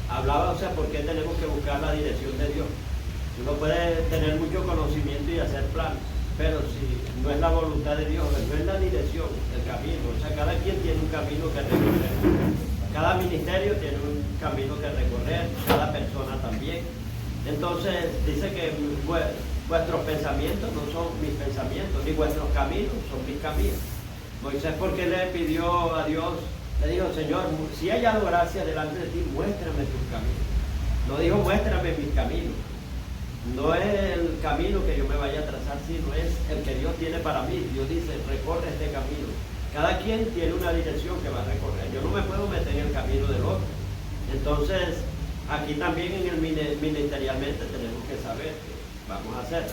hablaba, o sea, por qué tenemos que buscar la dirección de Dios. Uno puede tener mucho conocimiento y hacer planes, pero si no es la voluntad de Dios, no es la dirección, el camino, o sea, cada quien tiene un camino que recorrer. Cada ministerio tiene un camino que recorrer, cada persona también. Entonces dice que vuestros pensamientos no son mis pensamientos, ni vuestros caminos son mis caminos. Moisés, porque le pidió a Dios, le dijo, Señor, si hay hallado gracia delante de ti, muéstrame tus caminos. No dijo, muéstrame mis caminos. No es el camino que yo me vaya a trazar, sino es el que Dios tiene para mí. Dios dice, recorre este camino. Cada quien tiene una dirección que va a recorrer. Yo no me puedo meter en el camino del otro. Entonces, aquí también en el ministerialmente tenemos que saber qué vamos a hacer.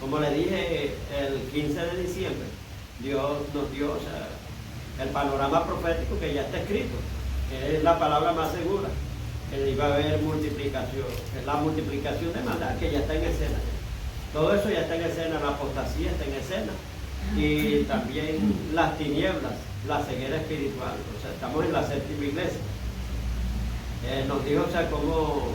Como le dije, el 15 de diciembre, Dios nos dio, o sea, el panorama profético que ya está escrito, que es la palabra más segura, que iba a haber multiplicación, la multiplicación de maldad que ya está en escena. Todo eso ya está en escena, la apostasía está en escena, y también las tinieblas, la ceguera espiritual, o sea, estamos en la séptima iglesia. Nos dijo, o sea, cómo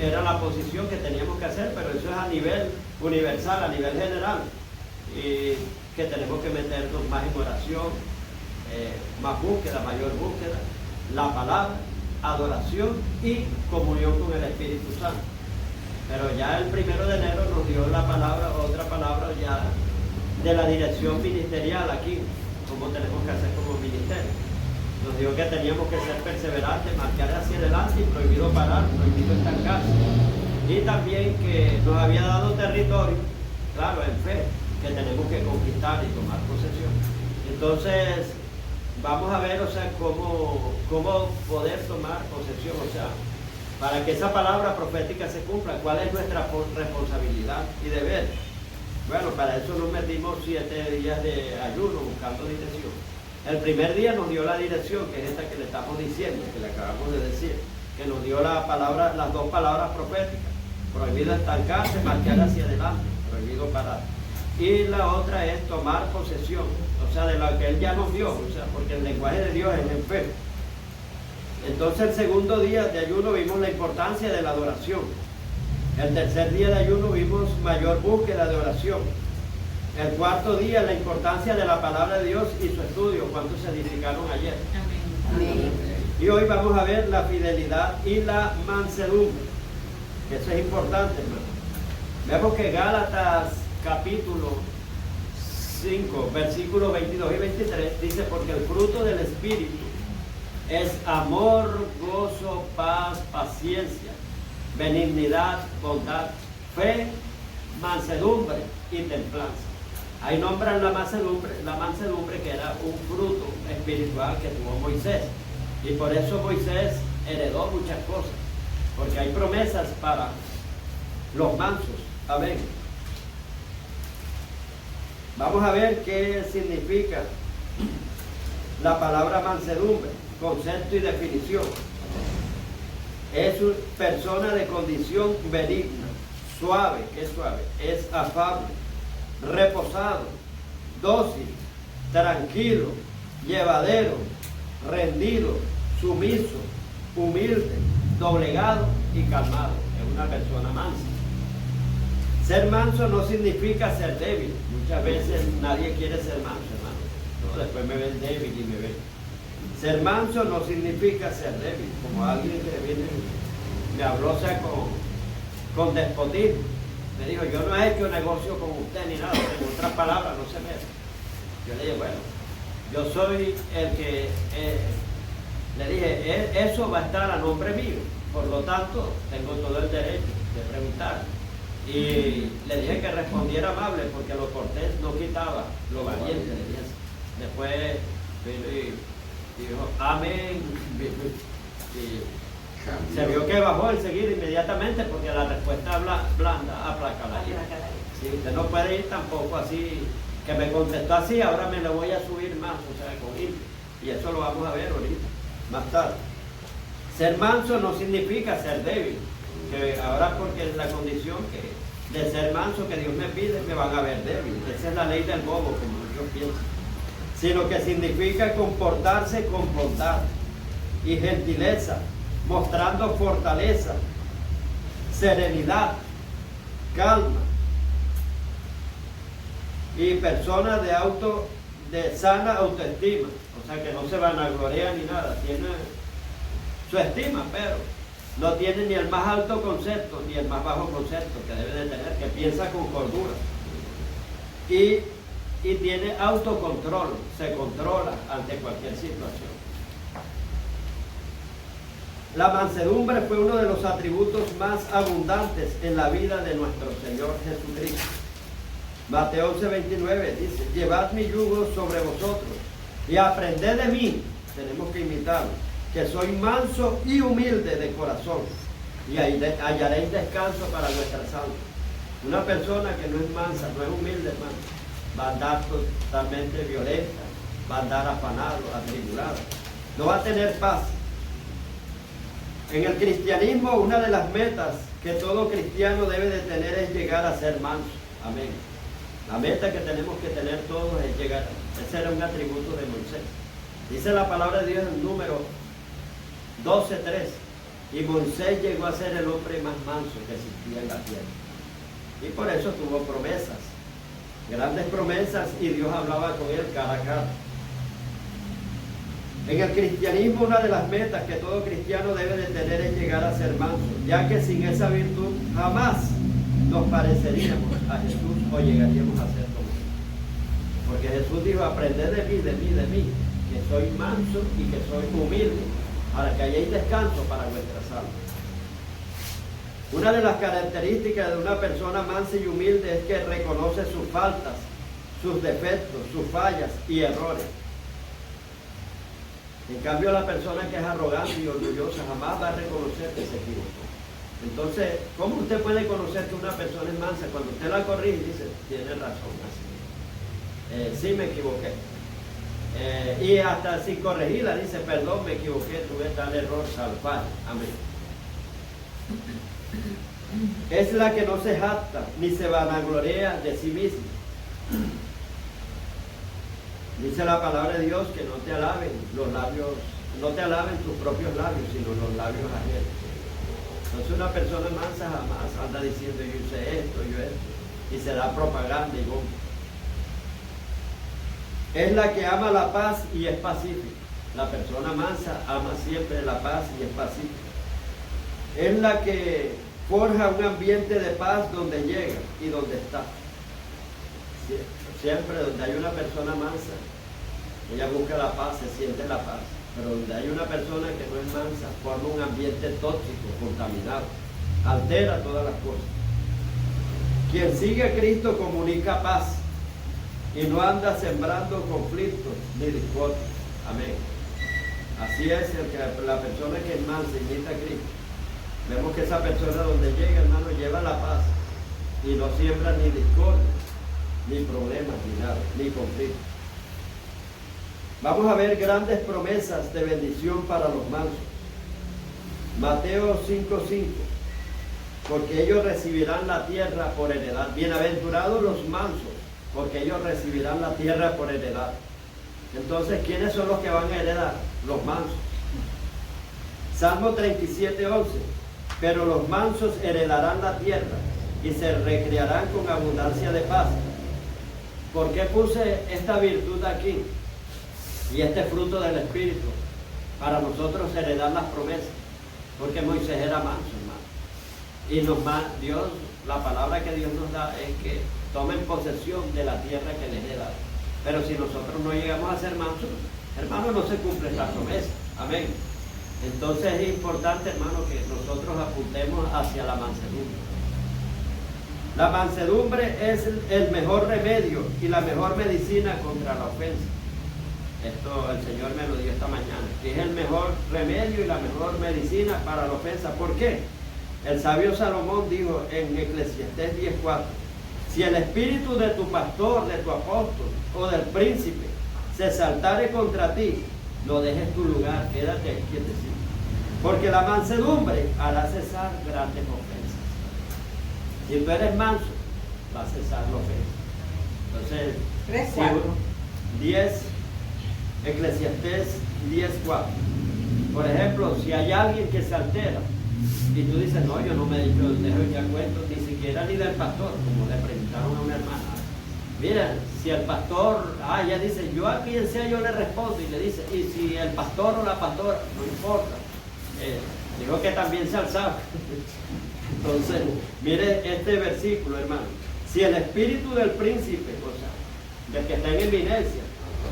era la posición que teníamos que hacer, pero eso es a nivel universal, a nivel general, y que tenemos que meternos más en oración, más búsqueda, mayor búsqueda, la palabra, adoración y comunión con el Espíritu Santo. Pero ya el 1 de enero nos dio la palabra, otra palabra ya de la dirección ministerial aquí, como tenemos que hacer como ministerio. Nos dijo que teníamos que ser perseverantes, marchar hacia adelante y prohibido parar, prohibido estancarse. Y también que nos había dado territorio, claro, en fe, que tenemos que conquistar y tomar posesión. Entonces, vamos a ver, o sea, cómo poder tomar posesión, o sea, para que esa palabra profética se cumpla, cuál es nuestra responsabilidad y deber. Bueno, para eso nos metimos 7 días de ayuno buscando dirección. El primer día nos dio la dirección, que es esta que le estamos diciendo, que le acabamos de decir, que nos dio la palabra, las dos palabras proféticas: prohibido estancarse, marchar hacia adelante, prohibido parar. Y la otra es tomar posesión, o sea, de lo que Él ya nos dio, o sea, porque el lenguaje de Dios es en fe. Entonces el segundo día de ayuno vimos la importancia de la adoración. El tercer día de ayuno vimos mayor búsqueda de oración. El cuarto día la importancia de la palabra de Dios y su estudio. ¿Cuántos se edificaron ayer? Amén. Y hoy vamos a ver la fidelidad y la mansedumbre, que eso es importante, hermano. Vemos que Gálatas capítulo 5, versículos 22 y 23 dice, porque el fruto del Espíritu es amor, gozo, paz, paciencia, benignidad, bondad, fe, mansedumbre y templanza. Ahí nombran la mansedumbre que era un fruto espiritual que tuvo Moisés. Y por eso Moisés heredó muchas cosas, porque hay promesas para los mansos. Amén. Vamos a ver qué significa la palabra mansedumbre, concepto y definición. Es una persona de condición benigna, suave, ¿qué es suave? Es afable, reposado, dócil, tranquilo, llevadero, rendido, sumiso, humilde, doblegado y calmado. Es una persona mansa. Ser manso no significa ser débil. Muchas veces nadie quiere ser manso, hermano. No, después me ven débil y me ven. Ser manso no significa ser débil, como alguien que viene, me habló, o sea, con despotismo. Me dijo, yo no he hecho negocio con usted ni nada, en otras palabras, no se mete. Yo le dije, bueno, yo soy el que, le dije, eso va a estar a nombre mío, por lo tanto, tengo todo el derecho de preguntar. Y le dije que respondiera amable, porque lo cortés no quitaba lo valiente, le dije así. Después dijo, amén. Y se vio que bajó enseguida, inmediatamente, porque la respuesta blanda aplaca la ira. Sí, usted no puede ir tampoco así, que me contestó así, ahora me lo voy a subir más, o sea, con él. Y eso lo vamos a ver ahorita, más tarde. Ser manso no significa ser débil, que ahora porque es la condición que de ser manso que Dios me pide, me van a ver débil. Esa es la ley del bobo, como yo pienso. Sino que significa comportarse con bondad y gentileza, mostrando fortaleza, serenidad, calma, y personas de sana autoestima, o sea que no se vanagloria ni nada, tiene su estima, pero no tiene ni el más alto concepto ni el más bajo concepto que debe de tener, que piensa con cordura y tiene autocontrol, se controla ante cualquier situación. La mansedumbre fue uno de los atributos más abundantes en la vida de nuestro Señor Jesucristo. Mateo 11:29 dice: llevad mi yugo sobre vosotros y aprended de mí, tenemos que imitarlo, que soy manso y humilde de corazón, y hallaréis descanso para vuestras almas. Una persona que no es mansa, no es humilde, hermano, va a andar totalmente violenta, va a andar afanado, atribulado, no va a tener paz. En el cristianismo, una de las metas que todo cristiano debe de tener es llegar a ser manso. Amén. La meta que tenemos que tener todos es llegar. Ese era un atributo de Moisés. Dice la palabra de Dios en Número 12:3. Y Moisés llegó a ser el hombre más manso que existía en la tierra. Y por eso tuvo promesas, grandes promesas, y Dios hablaba con él cara a cara. En el cristianismo, una de las metas que todo cristiano debe de tener es llegar a ser manso, ya que sin esa virtud jamás nos pareceríamos a Jesús o llegaríamos a ser como Él. Porque Jesús dijo: aprended de mí, que soy manso y que soy humilde, para que hayáis descanso para vuestras almas. Una de las características de una persona mansa y humilde es que reconoce sus faltas, sus defectos, sus fallas y errores. En cambio, la persona que es arrogante y orgullosa jamás va a reconocer que se equivocó. Entonces, ¿cómo usted puede conocer que una persona es mansa? Cuando usted la corrige y dice: tiene razón, así. Sí me equivoqué. Y hasta sin corregirla dice: perdón, me equivoqué, tuve tal error, salvar. Amén. Es la que no se jacta ni se vanagloria de sí misma. Dice la palabra de Dios que no te alaben los labios, no te alaben tus propios labios, sino los labios ajenos. Entonces una persona mansa jamás anda diciendo: yo hice esto, y se da propaganda y bomba. Es la que ama la paz y es pacífica. La persona mansa ama siempre la paz y es pacífica. Es la que forja un ambiente de paz donde llega y donde está. Siempre donde hay una persona mansa, ella busca la paz, se siente la paz. Pero donde hay una persona que no es mansa, forma un ambiente tóxico, contaminado, altera todas las cosas. Quien sigue a Cristo comunica paz y no anda sembrando conflictos ni discordias. Amén. Así es la persona que es mansa imita a Cristo. Vemos que esa persona donde llega, hermano, lleva la paz y no siembra ni discordia, ni problemas, ni nada, ni conflictos. Vamos a ver grandes promesas de bendición para los mansos. Mateo 5:5. Porque ellos recibirán la tierra por heredad. Bienaventurados los mansos, porque ellos recibirán la tierra por heredad. Entonces, ¿quiénes son los que van a heredar? Los mansos. Salmo 37:11. Pero los mansos heredarán la tierra y se recrearán con abundancia de paz. ¿Por qué puse esta virtud aquí? Y este fruto del Espíritu, para nosotros heredar las promesas, porque Moisés era manso, hermano. Y Dios, la palabra que Dios nos da es que tomen posesión de la tierra que les he dado. Pero si nosotros no llegamos a ser mansos, hermano, no se cumple esta promesa. Amén. Entonces es importante, hermano, que nosotros apuntemos hacia la mansedumbre. La mansedumbre es el mejor remedio y la mejor medicina contra la ofensa. Esto el Señor me lo dio esta mañana. Que es el mejor remedio y la mejor medicina para la ofensa. ¿Por qué? El sabio Salomón dijo en Eclesiastés 10:4: si el espíritu de tu pastor, de tu apóstol o del príncipe se saltare contra ti, no dejes tu lugar, quédate quietecito. Porque la mansedumbre hará cesar grandes ofensas. Si tú eres manso, va a cesar la ofensa. Entonces, 10, Eclesiastés 10:4. Por ejemplo, si hay alguien que se altera y tú dices, no, yo no me he dicho, dejo ya cuento, ni siquiera ni del pastor, como le preguntaron a una hermana. Mira, si el pastor, ella dice, yo a quien sea yo le respondo, y le dice, y si el pastor o la pastora, no importa. Digo que también se alzaba. Entonces, mire este versículo, hermano. Si el espíritu del príncipe, o sea, del que está en eminencia,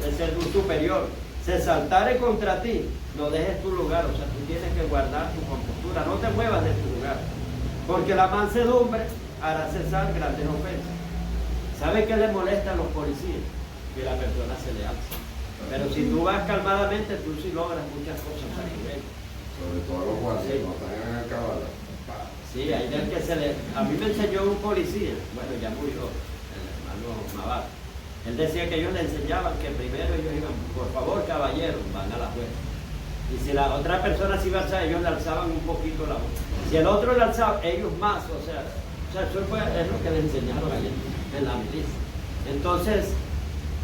de ser un superior, se saltare contra ti, no dejes tu lugar, o sea, tú tienes que guardar tu compostura, no te muevas de tu lugar, porque la mansedumbre hará cesar grandes ofensas. ¿Sabe qué le molesta a los policías? Que la persona se le alza. Pero si tú vas calmadamente, tú sí logras muchas cosas a nivel. Sobre todo los guardias, no están en el caballo. Sí, hay del que se le... A mí me enseñó un policía, bueno, ya murió, el hermano Mavar. Él decía que ellos le enseñaban que primero ellos iban, por favor, caballero, van a la puerta. Y si la otra persona se iba a alzar, ellos le alzaban un poquito la voz. Si el otro le alzaba, ellos más, o sea eso es lo que le enseñaron ayer en la milicia. Entonces,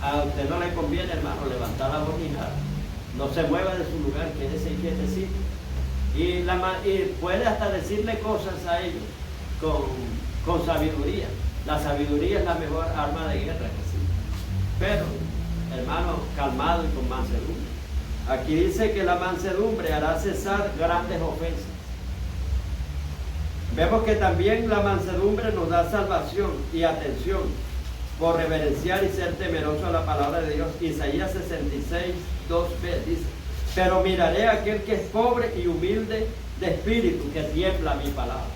a usted no le conviene, hermano, levantar la voz ni nada. No se mueva de su lugar, quédese quietecito. Y puede hasta decirle cosas a ellos con sabiduría. La sabiduría es la mejor arma de guerra que existe. Pero, hermano, calmado y con mansedumbre. Aquí dice que la mansedumbre hará cesar grandes ofensas. Vemos que también la mansedumbre nos da salvación y atención por reverenciar y ser temeroso a la palabra de Dios. Isaías 66, 2b dice, pero miraré a aquel que es pobre y humilde de espíritu, que tiembla mi palabra.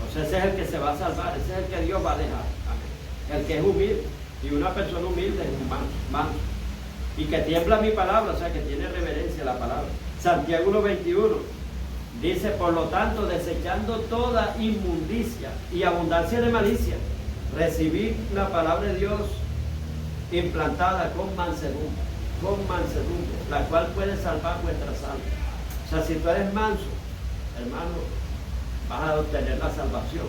O sea, ese es el que se va a salvar, ese es el que Dios va a dejar. Amén. El que es humilde. Y una persona humilde es un manso. Y que tiembla mi palabra, o sea, que tiene reverencia a la palabra. Santiago 1:21 dice, por lo tanto, desechando toda inmundicia y abundancia de malicia, recibid la palabra de Dios implantada con mansedumbre, la cual puede salvar vuestras almas. O sea, si tú eres manso, hermano, vas a obtener la salvación,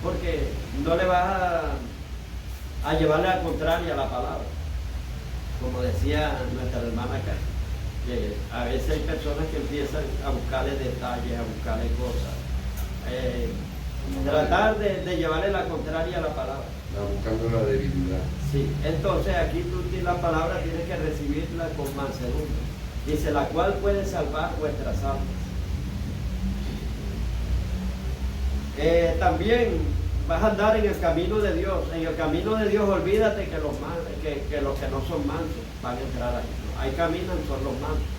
porque no le vas a llevarle al contrario a la palabra. Como decía nuestra hermana acá, que a veces hay personas que empiezan a buscarle detalles, a buscarle cosas, tratar de llevarle la contraria a la palabra. Buscando la debilidad. Sí, entonces aquí tú tienes la palabra, tienes que recibirla con mansedumbre. Dice, la cual puede salvar vuestras almas. También vas a andar en el camino de Dios. En el camino de Dios, olvídate que los que no son mansos van a entrar ahí. Ahí caminan son los mansos.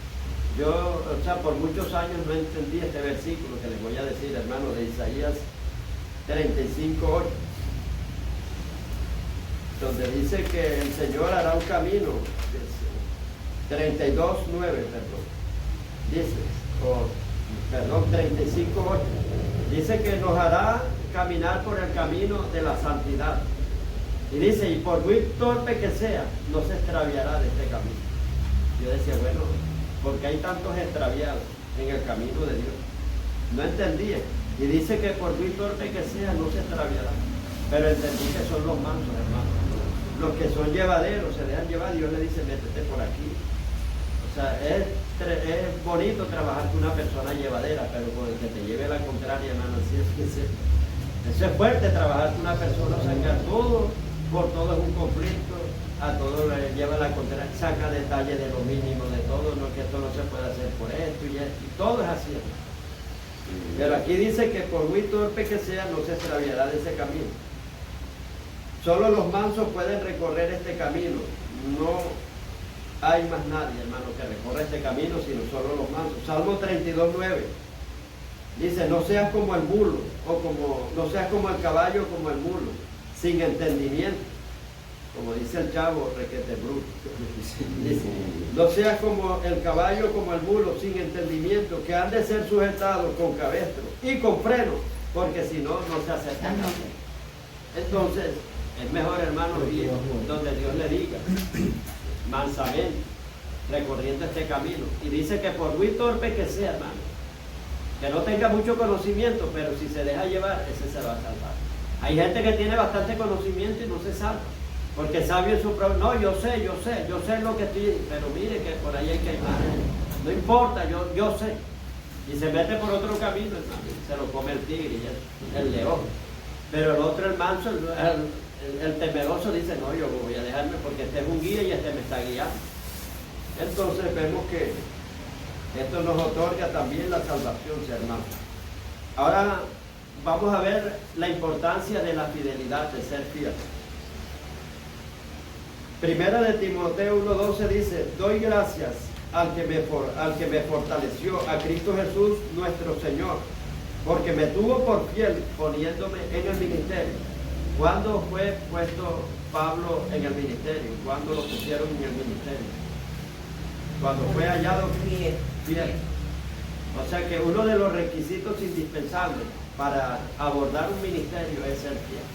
Yo, o sea, por muchos años no entendí este versículo que les voy a decir, hermano, de Isaías 35:8, donde dice que el Señor hará un camino. 32:9, perdón. Dice, 35:8. Dice que nos hará caminar por el camino de la santidad. Y dice, y por muy torpe que sea, no se extraviará de este camino. Yo decía, bueno, ¿por qué hay tantos extraviados en el camino de Dios? No entendía. Y dice que por muy torpe que sea, no se extraviará. Pero entendí que son los mansos, hermano. Los que son llevaderos, se dejan llevar, Dios le dice, métete por aquí. O sea, es bonito trabajar con una persona llevadera, pero con el que te lleve la contraria, hermano, así es que eso es fuerte, trabajar con una persona, o sea, que a todo, por todo es un conflicto, a todo le lleva la contraria, saca detalles de lo mínimo, de todo, no, que esto no se puede hacer por esto y esto, y todo es así. Pero aquí dice que por muy torpe que sea, no se extraviará de ese camino. Solo los mansos pueden recorrer este camino, no hay más nadie, hermano, que recorra este camino, sino solo los mansos. Salmo 32:9 dice, no seas como el mulo, no seas como el caballo, como el mulo, sin entendimiento, como dice el chavo, requete bruto. Dice, no seas como el caballo, como el mulo, sin entendimiento, que han de ser sujetados con cabestro y con freno, porque si no, no se acercan. Entonces, es mejor, hermano, ir donde Dios le diga, mansamente, recorriendo este camino. Y dice que por muy torpe que sea, hermano, que no tenga mucho conocimiento, pero si se deja llevar, ese se va a salvar. Hay gente que tiene bastante conocimiento y no se salva, porque sabio en su propio, no, yo sé lo que estoy, pero mire que por ahí hay que ir más. no importa, yo sé. Y se mete por otro camino, hermano, se lo come el tigre y el león. Pero el otro, el manso, el temeroso dice, no, yo voy a dejarme porque este es un guía y este me está guiando. Entonces vemos que esto nos otorga también la salvación, hermano. Ahora vamos a ver la importancia de la fidelidad, de ser fiel. Primera de Timoteo 1:12 dice, doy gracias al que me fortaleció, a Cristo Jesús nuestro Señor, porque me tuvo por fiel poniéndome en el ministerio. ¿Cuándo fue puesto Pablo en el ministerio? ¿Cuándo lo pusieron en el ministerio? Cuando fue hallado fiel. O sea que uno de los requisitos indispensables para abordar un ministerio es ser fiel.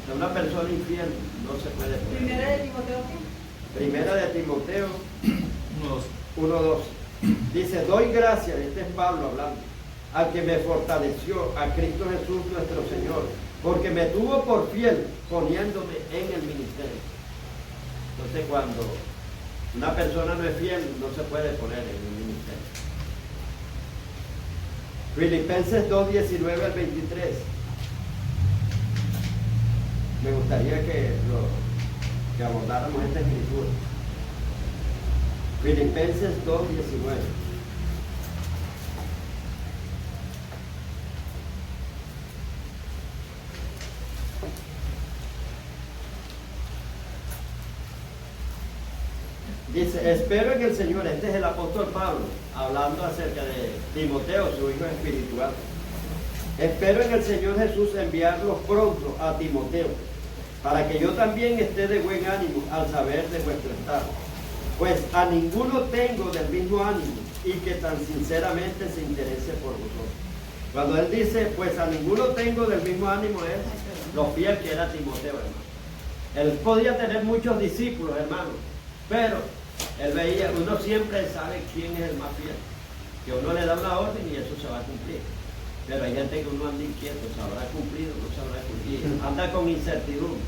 De una persona infiel no se puede poner. Primera de Timoteo. Primera de Timoteo 1:12. Dice, doy gracias, este es Pablo hablando, al que me fortaleció, a Cristo Jesús nuestro Señor, porque me tuvo por fiel poniéndome en el ministerio. Entonces cuando una persona no es fiel, no se puede poner en el ministerio. Filipenses 2:19 al 23. Me gustaría que abordáramos esta escritura. Filipenses 2:19. Dice, espero en el Señor, este es el apóstol Pablo, hablando acerca de Timoteo, su hijo espiritual. Espero en el Señor Jesús enviarlos pronto a Timoteo, para que yo también esté de buen ánimo al saber de vuestro estado. Pues a ninguno tengo del mismo ánimo y que tan sinceramente se interese por vosotros. Cuando él dice, pues a ninguno tengo del mismo ánimo, es lo fiel que era Timoteo, hermano. Él podía tener muchos discípulos, hermano, pero él veía, uno siempre sabe quién es el más fiel, que uno le da una orden y eso se va a cumplir. Pero hay gente que uno anda inquieto, ¿se habrá cumplido? ¿No se habrá cumplido? Anda con incertidumbre.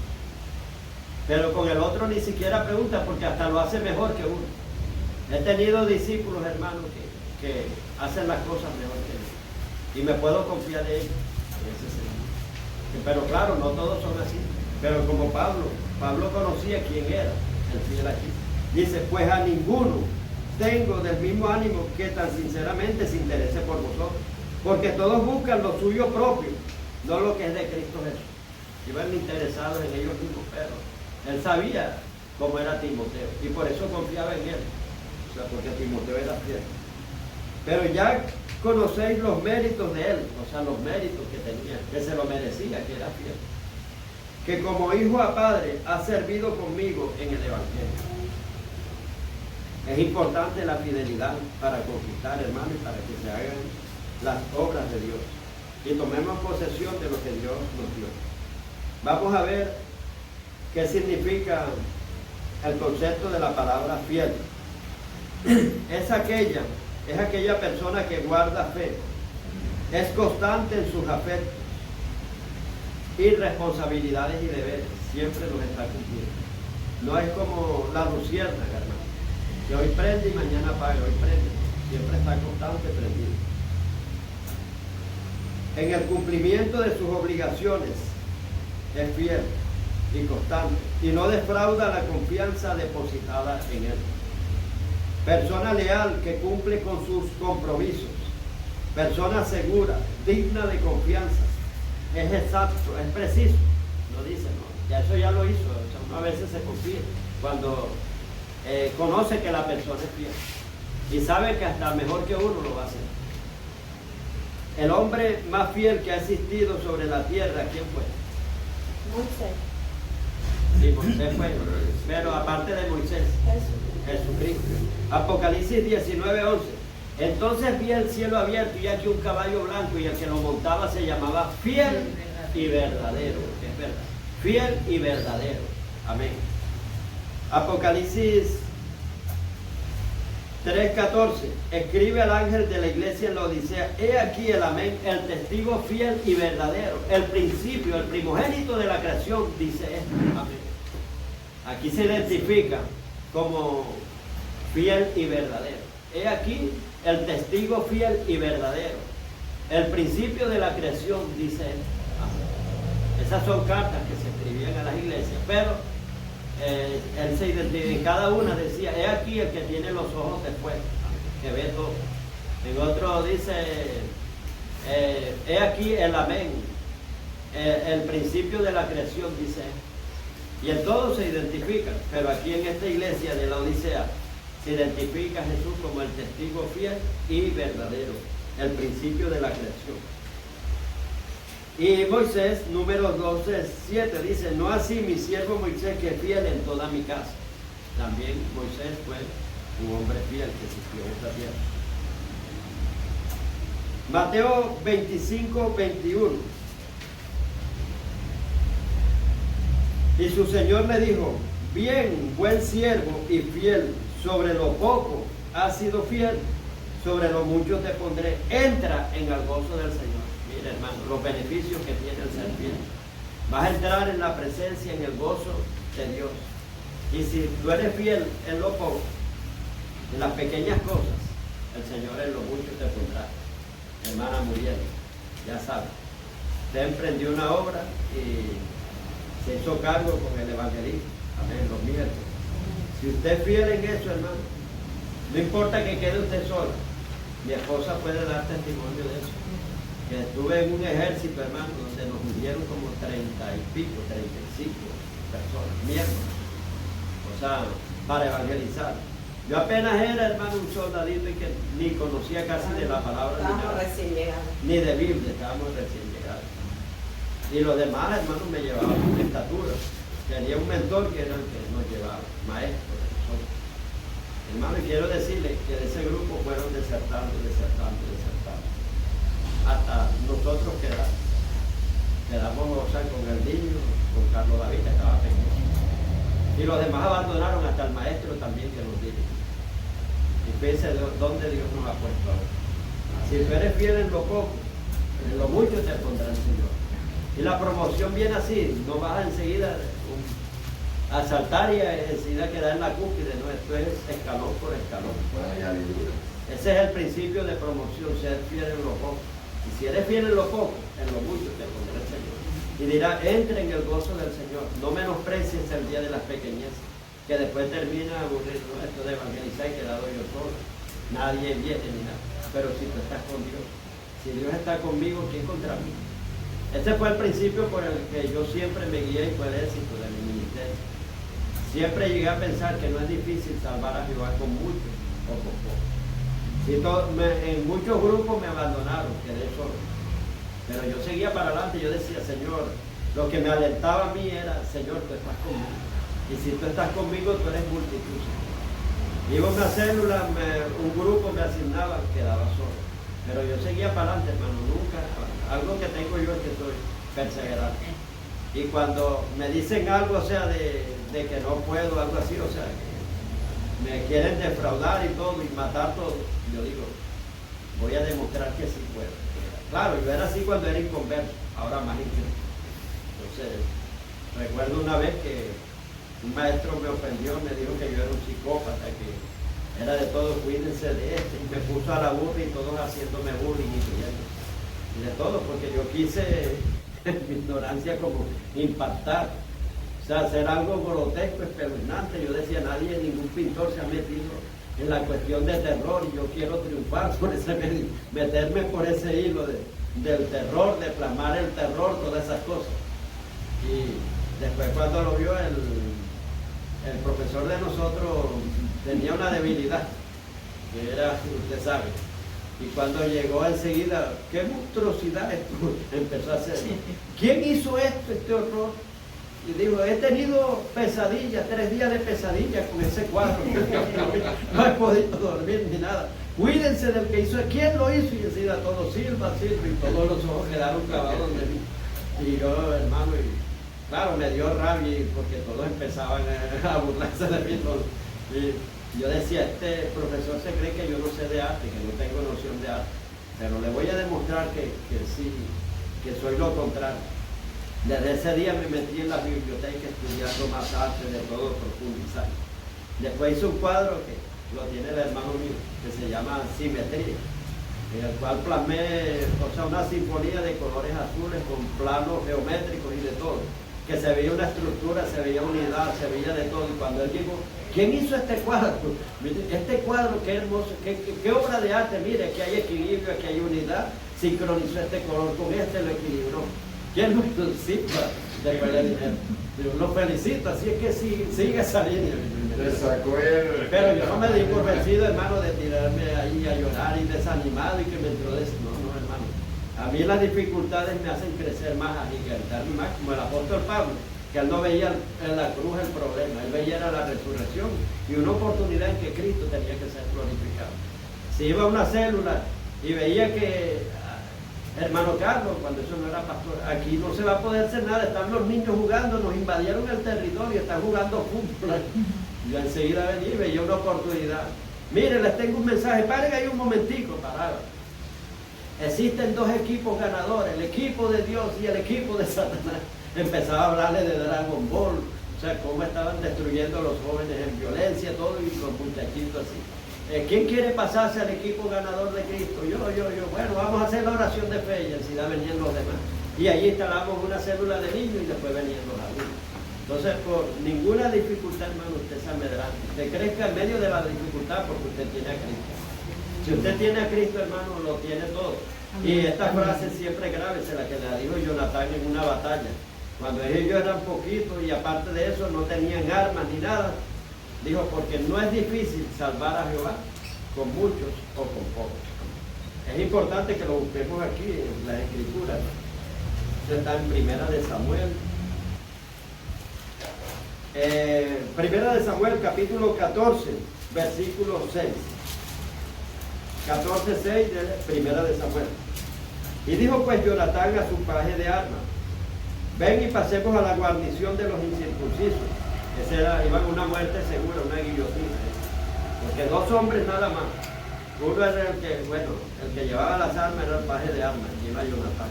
Pero con el otro ni siquiera pregunta porque hasta lo hace mejor que uno. He tenido discípulos, hermanos, que hacen las cosas mejor que yo. Y me puedo confiar en ellos. Pero claro, no todos son así. Pero como Pablo conocía quién era el fiel aquí. Dice, pues a ninguno tengo del mismo ánimo que tan sinceramente se interese por vosotros. Porque todos buscan lo suyo propio, no lo que es de Cristo Jesús. Iban interesados en ellos mismos, pero él sabía cómo era Timoteo y por eso confiaba en él. O sea, porque Timoteo era fiel. Pero ya conocéis los méritos de él, o sea, los méritos que tenía, que se lo merecía, que era fiel. Que como hijo a padre ha servido conmigo en el Evangelio. Es importante la fidelidad para conquistar, hermano, y para que se hagan las obras de Dios y tomemos posesión de lo que Dios nos dio. Vamos a ver qué significa el concepto de la palabra fiel. Es aquella persona que guarda fe, es constante en sus afectos y responsabilidades y deberes, siempre los está cumpliendo. No es como la luciérnaga, hermano, que hoy prende y mañana apaga, hoy prende, siempre está constante prendido. En el cumplimiento de sus obligaciones es fiel y constante y no defrauda la confianza depositada en él. Persona leal que cumple con sus compromisos. Persona segura, digna de confianza. Es exacto, es preciso. No dice, no, ya eso ya lo hizo. O sea, uno a veces se confía cuando conoce que la persona es fiel y sabe que hasta mejor que uno lo va a hacer. El hombre más fiel que ha existido sobre la tierra, ¿quién fue? Moisés. Sí, Moisés fue, pero aparte de Moisés, Jesucristo. Apocalipsis 19:11. Entonces vi el cielo abierto y aquí un caballo blanco y el que lo montaba se llamaba fiel y verdadero. Es verdad. Fiel y verdadero. Amén. Apocalipsis 3:14, escribe al ángel de la iglesia en la Odisea, he aquí el amén, el testigo fiel y verdadero, el principio, el primogénito de la creación, dice esto, amén. Aquí se identifica como fiel y verdadero. he aquí el testigo fiel y verdadero, el principio de la creación, dice él. Esas son cartas que se escribían a las iglesias, pero él se identificaba, en cada una decía, he aquí el que tiene los ojos de fuego, que ve todo. En otro dice, he aquí el amén, el principio de la creación, dice él. Y en todo se identifican, pero aquí en esta iglesia de la Odisea se identifica a Jesús como el testigo fiel y verdadero, el principio de la creación. Y Moisés, número 12:7, dice, no así mi siervo Moisés, que es fiel en toda mi casa. También Moisés fue un hombre fiel que existió en esta tierra. Mateo 25:21. Y su Señor le dijo, bien, buen siervo y fiel, sobre lo poco has sido fiel, sobre lo mucho te pondré, entra en el gozo del Señor. Mira, hermano, los beneficios que tiene el ser fiel. Vas a entrar en la presencia, en el gozo de Dios. Y si tú eres fiel en lo poco, en las pequeñas cosas, el Señor en lo mucho te pondrá. Hermana Muriel, ya sabes, usted emprendió una obra y se hizo cargo con el evangelista, amén, los miércoles. Si usted es fiel en eso, hermano, no importa que quede usted sola, mi esposa puede dar testimonio de eso. Que estuve en un ejército, hermano, donde nos murieron como 30 y pico, 35 personas, miembros, o sea, para evangelizar. Yo apenas era, hermano, un soldadito y que ni conocía casi de la palabra Estábamos recién llegados. ni de Biblia, estábamos recién llegados. Y los demás hermanos me llevaban con estatura. Tenía un mentor que era el que nos llevaba, maestro de nosotros. Hermano, y quiero decirle que de ese grupo fueron desertando. Hasta nosotros quedamos, o sea, con el niño, con Carlos David, que estaba pequeño. Y los demás abandonaron, hasta el maestro también que nos dirige. Y fíjense dónde Dios nos ha puesto ahora. Si tú eres fiel en lo poco, en lo mucho te pondrá el Señor. Y la promoción viene así, no vas a enseguida a saltar y enseguida quedar en la cúspide, no, esto es escalón por escalón. Ese es el principio de promoción, ser fiel en lo poco. Y si eres fiel en lo poco, en lo mucho te pondrá el Señor. Y dirá, entre en el gozo del Señor, no menosprecies el día de las pequeñeces, que después termina aburrido, ¿no? Esto de evangelizar y quedado yo solo, nadie viene ni nada. Pero si tú estás con Dios, si Dios está conmigo, ¿quién contra mí? Ese fue el principio por el que yo siempre me guié y fue el éxito de mi ministerio. Siempre llegué a pensar que no es difícil salvar a Jehová con mucho o con poco. En muchos grupos me abandonaron, quedé solo. Pero yo seguía para adelante, yo decía, Señor, lo que me alentaba a mí era, Señor, tú estás conmigo. Y si tú estás conmigo, tú eres multitud. Iba a una célula, un grupo me asignaba, quedaba solo. Pero yo seguía para adelante, hermano, nunca. Algo que tengo yo es que soy perseverante. Y cuando me dicen algo, o sea, de que no puedo, algo así, o sea, que me quieren defraudar y todo, y matar todo, yo digo, voy a demostrar que sí puedo. Claro, yo era así cuando era inconverso, ahora más incrédulo. Entonces, recuerdo una vez que un maestro me ofendió, me dijo que yo era un psicópata, que era de todo, cuídense de este, y me puso a la burla y todos haciéndome bullying y riendo. Y de todo, porque yo quise, en mi ignorancia, como impactar. O sea, hacer algo grotesco, espeluznante. Yo decía, nadie, ningún pintor se ha metido en la cuestión de terror, y yo quiero triunfar por ese meterme por ese hilo del terror, de plasmar el terror, todas esas cosas. Y después cuando lo vio el profesor de nosotros tenía una debilidad, que era, usted sabe, y cuando llegó enseguida, qué monstruosidad esto empezó a hacer. ¿Quién hizo esto, este horror? Y digo, he tenido pesadillas, 3 días de pesadillas con ese cuadro. No he podido dormir ni nada. Cuídense del que hizo. ¿Quién lo hizo? Y enseguida todo silba, y todos los ojos quedaron clavados de mí. Y yo, hermano, y claro, me dio rabia porque todos empezaban a burlarse de mí. Y yo decía, este profesor se cree que yo no sé de arte, que no tengo noción de arte. Pero le voy a demostrar que sí, que soy lo contrario. Desde ese día me metí en la biblioteca estudiando más arte, de todo profundizar. Después hice un cuadro que lo tiene el hermano mío, que se llama Simetría, en el cual plasmé, o sea, una sinfonía de colores azules con planos geométricos y de todo, que se veía una estructura, se veía unidad, se veía de todo. Y cuando él llegó, ¿quién hizo este cuadro? Este cuadro, qué hermoso, qué obra de arte, mire, aquí hay equilibrio, aquí hay unidad, sincronizó este color con este, lo equilibró. ¿Quién lo hizo? Sí, después le dijeron, lo felicito, así es que sigue esa línea. Le sacó el... Pero yo no me di por vencido, hermano, de tirarme ahí a llorar y desanimado y que me entró de eso. No, no, hermano. A mí las dificultades me hacen crecer más, a gigantarme más, como el apóstol Pablo, que él no veía en la cruz el problema, él veía era la resurrección y una oportunidad en que Cristo tenía que ser glorificado. Si iba a una célula y veía que, hermano Carlos, cuando eso no era pastor, aquí no se va a poder hacer nada, están los niños jugando, nos invadieron el territorio, están jugando fútbol. Yo enseguida venía y veía una oportunidad. Miren, les tengo un mensaje, paren ahí un momentico, paraba. Existen dos equipos ganadores, el equipo de Dios y el equipo de Satanás. Empezaba a hablarle de Dragon Ball, o sea, cómo estaban destruyendo a los jóvenes en violencia, todo, y los muchachitos así. ¿Quién quiere pasarse al equipo ganador de Cristo? Yo. Bueno, vamos a hacer la oración de fe, y enseguida venían los demás. Y allí instalamos una célula de niños y después venían los adultos. Entonces, por ninguna dificultad, hermano, usted se amedrante. Usted crezca en medio de la dificultad porque usted tiene a Cristo. Si usted tiene a Cristo, hermano, lo tiene todo. Y esta frase siempre grave, se la que le dijo Jonatán en una batalla. Cuando ellos eran poquitos y aparte de eso no tenían armas ni nada, dijo, porque no es difícil salvar a Jehová con muchos o con pocos. Es importante que lo busquemos aquí en las Escrituras. Esto está en Primera de Samuel. Primera de Samuel, capítulo 14, versículo 6. 14:6 de Primera de Samuel. Y dijo pues Jonatán a su paje de armas: ven y pasemos a la guarnición de los incircuncisos. Ese era, iban a una muerte segura, una guillotina. Porque dos hombres nada más. Uno era el que llevaba las armas, era el paje de armas, y iba Jonatán.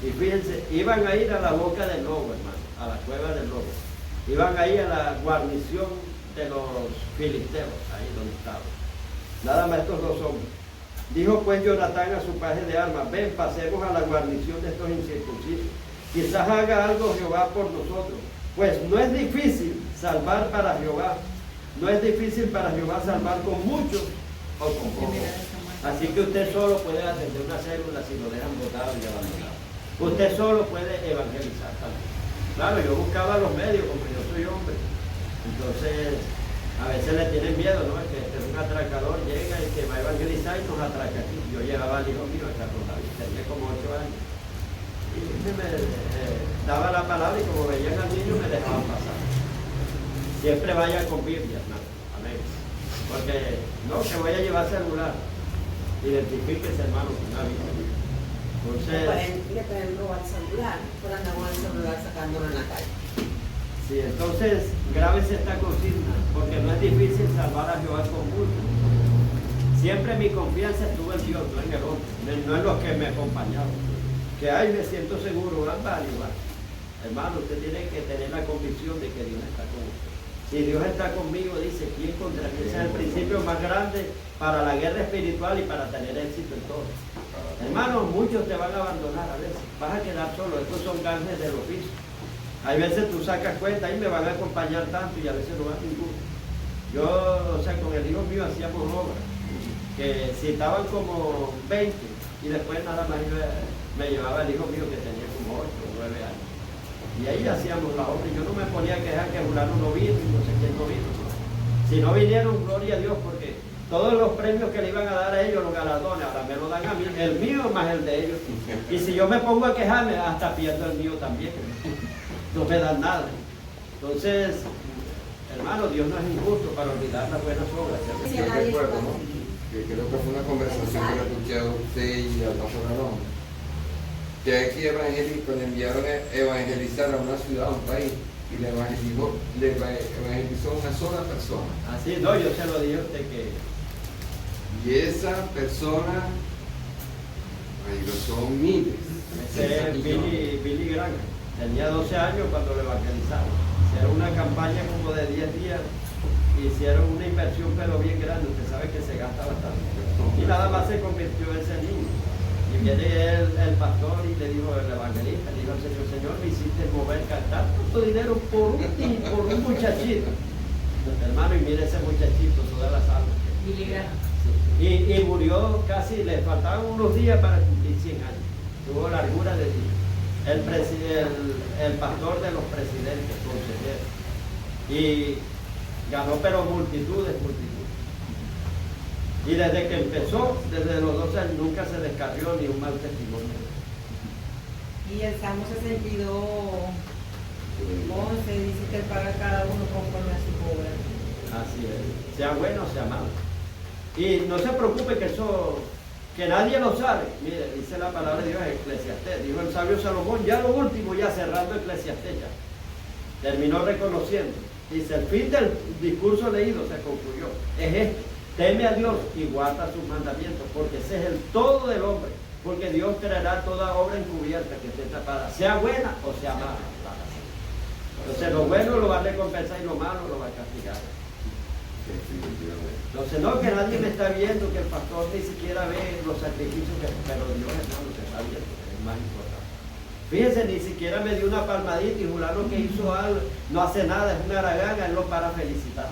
Y fíjense, iban a ir a la boca del lobo, hermano, a la cueva del lobo. Iban ahí a la guarnición de los filisteos, ahí donde estaban. Nada más estos dos hombres. Dijo pues Jonatán a su paje de armas: ven, pasemos a la guarnición de estos incircuncisos. Quizás haga algo Jehová por nosotros. Pues no es difícil salvar para Jehová. No es difícil para Jehová salvar con muchos o con pocos. Así que usted solo puede atender una célula si lo dejan botado y abandonado. Usted solo puede evangelizar también. Claro, yo buscaba los medios, porque yo soy hombre. Entonces, a veces le tienen miedo, ¿no? Que este es un atracador, llega y que va a evangelizar y nos atraca aquí. Yo llevaba al hijo mío a Carlos David, tenía como 8 años. Y me daba la palabra y como veían al niño me dejaban pasar. Siempre vaya con Biblia, hermano. Amén. Porque, no, que voy a llevar celular. Identifíquese, hermano, con una Biblia. Entonces, le pueden robar el celular, por andar con el celular sacándolo en la calle. sí, entonces, grábese esta consigna, porque no es difícil salvar a Jehová con mucho. Siempre mi confianza estuvo en Dios, no en el hombre, no en los que me acompañaban. Que ay, me siento seguro, vale. Hermano, usted tiene que tener la convicción de que Dios está con usted. Si Dios está conmigo, dice, ¿quién contra mí? Ese es el principio más grande para la guerra espiritual y para tener éxito en todo. Hermano, muchos te van a abandonar a veces, vas a quedar solo, estos son gajes del oficio. Hay veces tú sacas cuenta y me van a acompañar tanto y a veces no va ninguno. Yo, o sea, con el hijo mío hacíamos obras, que si estaban como 20 y después nada más me llevaba el hijo mío que tenía como 8 o 9 años. Y ahí hacíamos la obra y yo no me ponía a quejar que fulano no vino y no sé quién no vino. Si no vinieron, gloria a Dios, porque todos los premios que le iban a dar a ellos, los galardones, ahora me lo dan a mí, el mío más el de ellos. Y si yo me pongo a quejarme, hasta pierdo el mío también. No me dan nada. Entonces, hermano, Dios no es injusto para olvidar las buenas obras. Yo recuerdo, ¿no? Que creo que fue una conversación que le escuché a usted y al pastor Arón, que aquí cuando enviaron a evangelizar a una ciudad, a un país, y le evangelizó una sola persona. Así, no, yo se lo dije a usted que... Y esa persona, son miles. Ese es Billy Graham. Tenía 12 años cuando lo evangelizaron. Era una campaña como de 10 días hicieron una inversión pero bien grande, usted sabe que se gasta bastante. Y nada más se convirtió ese niño. Y viene el pastor y le dijo el evangelista, le dijo al Señor, Señor, me hiciste mover, gastar tanto dinero por un muchachito. Hermano, y mire ese muchachito, todas las almas. Y murió casi, le faltaban unos días para cumplir 100 años. Tuvo largura de vida. El pastor de los presidentes, consejero. Y ganó pero multitudes. Y desde que empezó, desde los 12 años, nunca se descarrió ni un mal testimonio. Y el Salmo 62, 11 dice que él paga a cada uno conforme a su obra. Así es, sea bueno o sea malo. Y no se preocupe que nadie lo sabe. Mire, dice la palabra de Dios en Eclesiastés. Dijo el sabio Salomón, ya lo último, ya cerrando Eclesiastés ya. Terminó reconociendo. Dice, el fin del discurso leído se concluyó. Es este, teme a Dios y guarda sus mandamientos, porque ese es el todo del hombre. Porque Dios traerá toda obra encubierta que esté tapada, sea buena o sea mala. Entonces lo bueno lo va a recompensar y lo malo lo va a castigar. Entonces no que nadie me está viendo, que el pastor ni siquiera ve los sacrificios pero Dios, hermano, se está viendo, es más importante. Fíjense, ni siquiera me dio una palmadita y fulano que hizo algo, no hace nada, es una aragana, él lo para felicitar.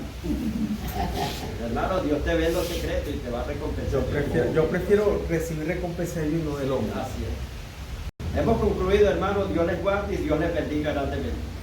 Hermano, Dios te ve en los secretos y te va a recompensar. Yo prefiero recibir recompensa de Dios y no del hombre. Así es. Hemos concluido, hermano, Dios les guarde y Dios les bendiga grandemente.